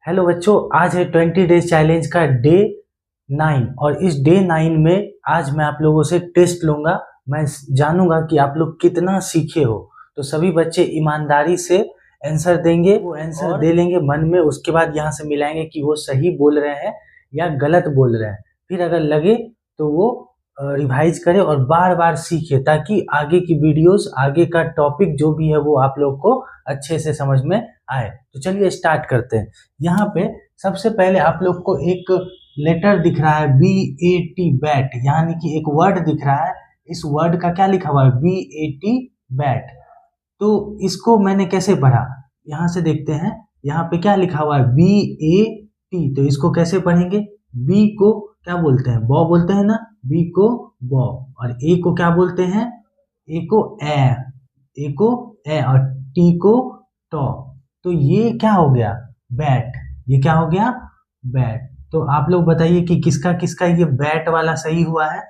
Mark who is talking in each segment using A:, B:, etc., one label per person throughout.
A: Hello बच्चों, आज है 20 डेज चैलेंज का डे 9 और इस डे 9 में आज मैं आप लोगों से टेस्ट लूंगा। मैं जानूंगा कि आप लोग कितना सीखे हो। तो सभी बच्चे ईमानदारी से आंसर देंगे, वो आंसर दे लेंगे मन में। उसके बाद यहाँ से मिलाएंगे कि वो सही बोल रहे हैं या गलत बोल रहे हैं। फिर अगर लगे तो वो रिवाइज करें और बार बार सीखे, ताकि आगे की वीडियोस, आगे का टॉपिक जो भी है वो आप लोग को अच्छे से समझ में आए। तो चलिए स्टार्ट करते हैं। यहाँ पे सबसे पहले आप लोग को एक लेटर दिख रहा है BAT, बैट, यानी कि एक वर्ड दिख रहा है। इस वर्ड का क्या लिखा हुआ है? BAT, bat. तो इसको मैंने कैसे पढ़ा, यहाँ से देखते हैं। यहाँ पे क्या लिखा हुआ है? BAT। तो इसको कैसे पढ़ेंगे? बी को क्या बोलते हैं? बॉ बोलते हैं ना। बी को बॉ। और ए को क्या बोलते हैं? ए को ए को ए, और टी को टॉ। तो ये क्या हो गया? बैट। ये क्या हो गया? बैट। तो आप लोग बताइए कि किसका किसका ये बैट वाला सही हुआ है।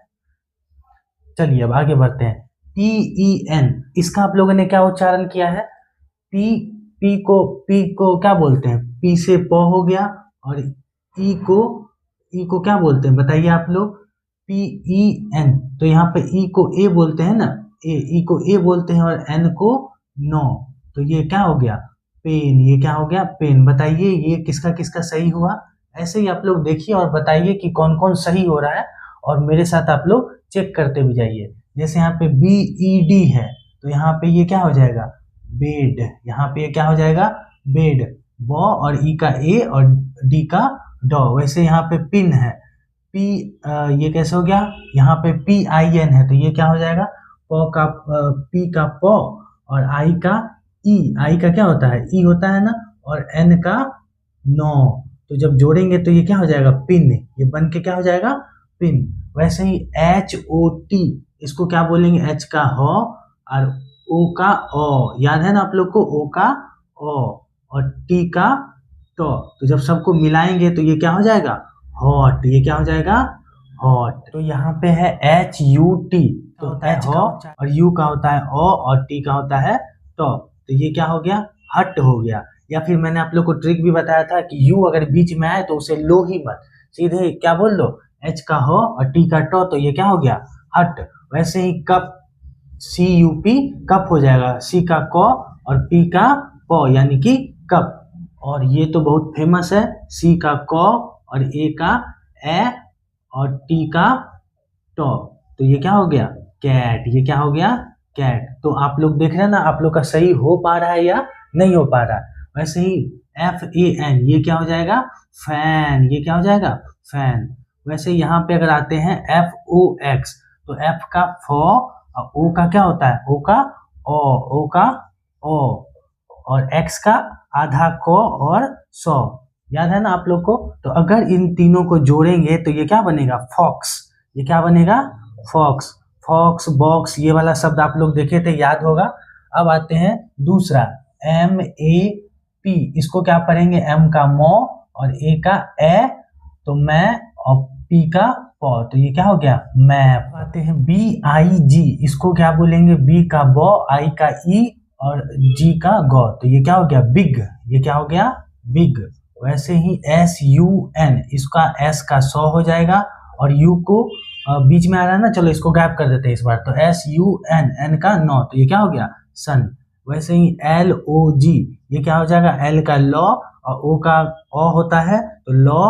A: चलिए अब आगे बढ़ते हैं। PEN, इसका आप लोगों ने क्या उच्चारण किया है? पी को क्या बोलते हैं? पी से प हो गया। और ई को क्या बोलते हैं बताइए आप लोग? PEN। तो यहाँ पे ई को ए बोलते हैं ना, ई को ए बोलते हैं, और एन को नो। तो ये क्या हो गया? पेन। ये क्या हो गया? पेन। बताइए ये किसका किसका सही हुआ। ऐसे ही आप लोग देखिए और बताइए कि कौन कौन सही हो रहा है, और मेरे साथ आप लोग चेक करते भी जाइए। जैसे यहाँ पे BED है, तो यहाँ पे ये क्या हो जाएगा? बेड। यहाँ पे ये क्या हो जाएगा? बेड। बॉ और ई का ए और डी का डॉ। वैसे यहाँ पे पिन है, पी, ये कैसे हो गया? यहाँ पे PIN है, तो ये क्या हो जाएगा? पी का प और आई का ई। आई का क्या होता है? ई होता है ना। और एन का नो। तो जब जोड़ेंगे तो ये क्या हो जाएगा? पिन। ये बन के क्या हो जाएगा? पिन। वैसे ही HOT, इसको क्या बोलेंगे? H का ह और O का ओ। याद है ना आप लोग को? O का ओ और T का टो। तो जब सबको मिलाएंगे तो ये क्या हो जाएगा? हॉट। ये क्या हो जाएगा? हॉट। तो यहाँ पे है HUT, तो H का और U का होता है ओ और T का होता है टो। तो ये क्या हो गया? हट हो गया। या फिर मैंने आप लोग को ट्रिक भी बताया था कि U अगर बीच में आए तो उसे लो ही मत, सीधे क्या बोल लो? H का हो और T का टो। तो ये क्या हो गया? हट। वैसे ही कप, CUP, कप हो जाएगा। C का क और P का प, यानी कि कप। और ये तो बहुत फेमस है, C का क और A का ए और T का टो। तो ये क्या हो गया? कैट। ये क्या हो गया? कैट। तो आप लोग देख रहे हैं ना, आप लोग का सही हो पा रहा है या नहीं हो पा रहा है। वैसे ही FAN, ये क्या हो जाएगा? फैन। ये क्या हो जाएगा? फैन। वैसे यहाँ पे अगर आते हैं FOX, तो F का फ और O का क्या होता है? O का ओ। O का ओ और X का आधा को और 100। याद है ना आप लोग को? तो अगर इन तीनों को जोड़ेंगे तो ये क्या बनेगा? फॉक्स। ये क्या बनेगा? फॉक्स। फॉक्स, बॉक्स, ये वाला शब्द आप लोग देखे थे, याद होगा। अब आते हैं दूसरा, MAP। इसको क्या पढ़ेंगे? M का मो और A का ए, तो मैं, और P का प। तो ये क्या हो गया? मैप। आते हैं BIG, इसको क्या बोलेंगे? B का बो, I का ई और G का गो। तो ये क्या हो गया? बिग। ये क्या हो गया? बिग। वैसे ही SUN, इसका S का 100 हो जाएगा और U को बीच में आ रहा है ना, चलो इसको गैप कर देते हैं इस बार। तो SUN, N का 9। तो ये क्या हो गया? सन। वैसे ही LOG, ये क्या हो जाएगा? L का लॉ और O का ओ होता है, तो लॉ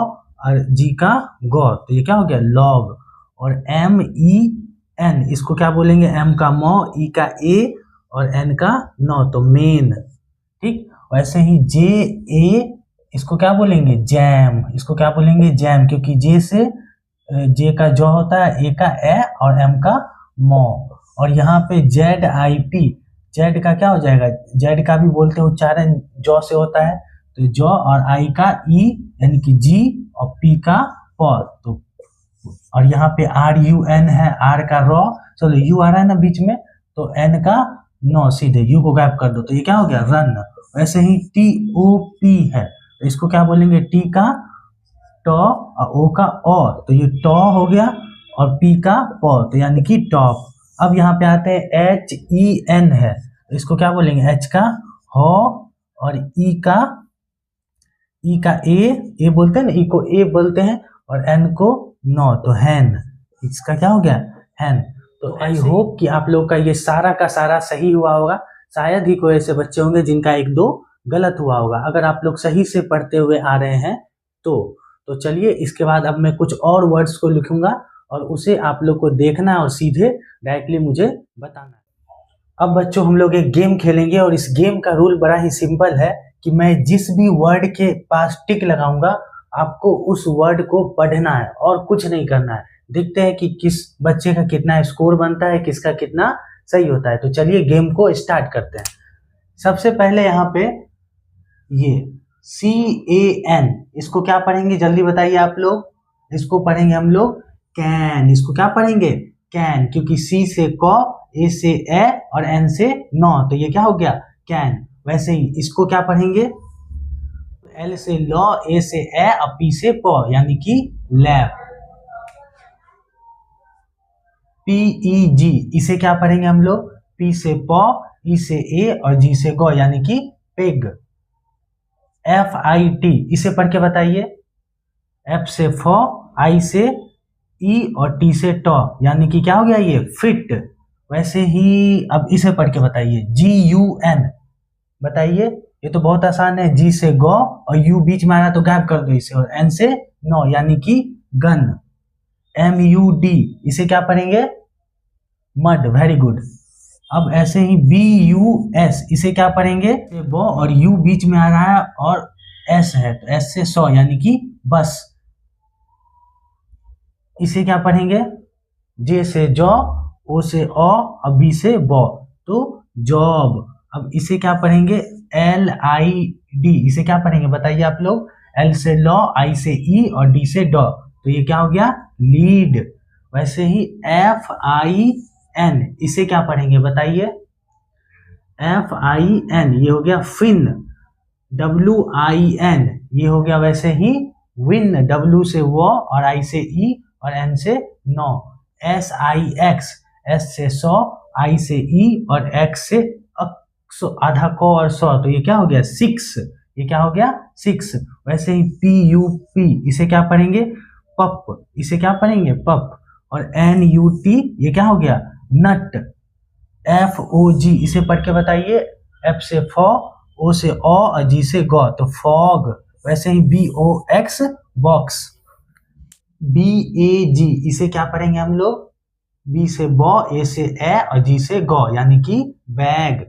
A: और G का गो। तो ये क्या हो गया? लॉग। और MEN, इसको क्या बोलेंगे? M का मो, E का ए और N का नो, तो मेन। ठीक। वैसे ही JA, इसको क्या बोलेंगे? जैम। इसको क्या बोलेंगे? जैम, क्योंकि J से J का जो होता है, A का ए और M का मो। और यहाँ पे ZIP, Z का क्या हो जाएगा? Z का भी बोलते हैं उच्चारण जौ से होता है, तो जौ, और I का ई यानी कि G और P का प। तो और यहाँ पे RUN है, R का रॉ, चलो U आ रहा है ना बीच में, तो N का नो, सीधे U को गैप कर दो। तो ये क्या हो गया? रन। वैसे ही TOP है, तो इसको क्या बोलेंगे? T का टॉ और O का ओ। तो ये टॉ हो गया और P का प, तो यानी कि टॉप। अब यहाँ पे आते हैं HEN है, तो इसको क्या बोलेंगे? H का हो और E का ई का ए बोलते हैं ना, ई को ए बोलते हैं और एन को नो, तो हैन, इसका क्या हो गया, हैन। तो आई होप कि आप लोग का ये सारा का सारा सही हुआ होगा। शायद ही कोई ऐसे बच्चे होंगे जिनका एक दो गलत हुआ होगा। अगर आप लोग सही से पढ़ते हुए आ रहे हैं तो चलिए इसके बाद अब मैं कुछ और वर्ड्स को लिखूंगा और उसे आप लोग को देखना और सीधे डायरेक्टली मुझे बताना। अब बच्चों हम लोग एक गेम खेलेंगे और इस गेम का रूल बड़ा ही सिंपल है कि मैं जिस भी वर्ड के पास टिक लगाऊंगा आपको उस वर्ड को पढ़ना है और कुछ नहीं करना है। देखते हैं कि किस बच्चे का कितना स्कोर बनता है, किसका कितना सही होता है। तो चलिए गेम को स्टार्ट करते हैं। सबसे पहले यहाँ पे ये CAN, इसको क्या पढ़ेंगे जल्दी बताइए आप लोग। इसको पढ़ेंगे हम लोग कैन। इसको क्या पढ़ेंगे, कैन, क्योंकि C से क, A से ए और N से नो, तो ये क्या हो गया, कैन। वैसे ही इसको क्या पढ़ेंगे, L से लॉ, A से ए और P से प, यानी कि लैप। PEG, इसे क्या पढ़ेंगे हम लोग, P से प, E से ए और G से गो, यानी कि पिग। FIT, इसे पढ़ के बताइए। F से फ, I से E और T से ट, यानी कि क्या हो गया ये, फिट। वैसे ही अब इसे पढ़ के बताइए। GUN, बताइए, ये तो बहुत आसान है। G से गो और U बीच में आ रहा तो गायब कर दो इसे, और N से नो, यानी कि गन। MUD, इसे क्या पढ़ेंगे, मड, वेरी गुड। अब ऐसे ही BUS, इसे क्या पढ़ेंगे, बो और U बीच में आ रहा है और S है तो S से सौ, यानी कि बस। इसे क्या पढ़ेंगे, J से जॉ, O से ओ और B से बो, तो जॉब। अब इसे क्या पढ़ेंगे, LID, इसे क्या पढ़ेंगे बताइए आप लोग। L से लॉ, I से E और D से डॉ, तो ये क्या हो गया, लीड। वैसे ही FIN, इसे क्या पढ़ेंगे बताइए। FIN, ये हो गया फिन। WIN, ये हो गया वैसे ही विन। W से वो और I से E और N से नो। SIX, S से सौ, I से E और X से आधा को और सौ, तो ये क्या हो गया, सिक्स। ये क्या हो गया, सिक्स। वैसे ही PUP, इसे क्या पढ़ेंगे, पप। इसे क्या पढ़ेंगे, पप। और NUT, ये क्या हो गया, नट। FOG, इसे पढ़ के बताइए। F से फॉ, O से ओ और G से गो, तो फॉग। वैसे ही BOX, बॉक्स। BAG, इसे क्या पढ़ेंगे हम लोग, B से बो, A से ए और G से गो, यानी कि बैग।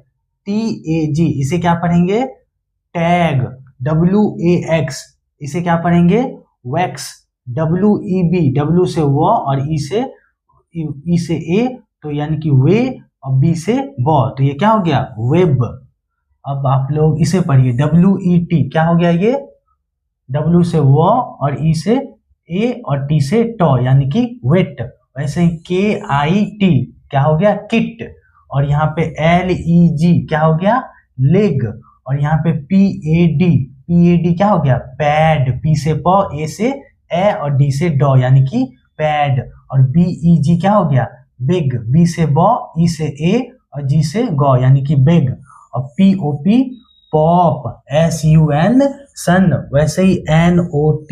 A: TAG, इसे क्या पढ़ेंगे, टैग। WAX, इसे क्या पढ़ेंगे, वैक्स। WEB, W से वो और E से ए, तो यानी कि वे, और B से बो, तो ये क्या हो गया, वेब। अब आप लोग इसे पढ़िए। WET, क्या हो गया ये, W से वो और E से ए और T से टो, यानी कि वेट। वैसे ही KIT, क्या हो गया, किट। और यहाँ पे LEG, क्या हो गया, लेग। और यहाँ पे PAD क्या हो गया, पैड। P से प, A से ए और D से डो, यानी कि पैड। और BEG क्या हो गया, बिग। B से बो, E से ए और G से गो, यानी कि बिग। और POP, पॉप। SUN, सन। वैसे ही NOT,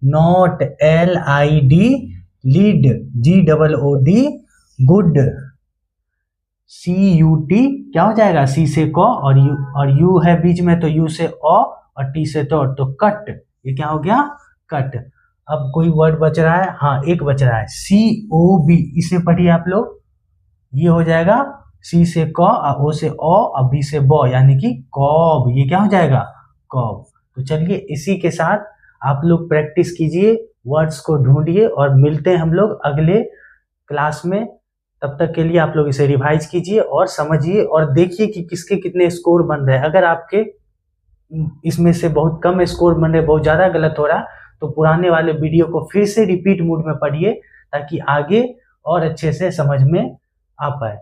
A: note. LID, lead. GOOD, good. CUT, क्या हो जाएगा, C से को और U है बीच में, तो U से ओ और T से तो कट। ये क्या हो गया, कट। अब कोई वर्ड बच रहा है, हाँ एक बच रहा है, COB, इसे पढ़िए आप लोग। ये हो जाएगा C से क और O से ओ और B से बो, यानी कि कॉब। ये क्या हो जाएगा, कॉब। तो चलिए इसी के साथ आप लोग प्रैक्टिस कीजिए, वर्ड्स को ढूंढिए और मिलते हैं हम लोग अगले क्लास में। तब तक के लिए आप लोग इसे रिवाइज कीजिए और समझिए और देखिए कि किसके कितने स्कोर बन रहे हैं। अगर आपके इसमें से बहुत कम स्कोर बन रहे, बहुत ज़्यादा गलत हो रहा, तो पुराने वाले वीडियो को फिर से रिपीट मोड में पढ़िए ताकि आगे और अच्छे से समझ में आ पाए।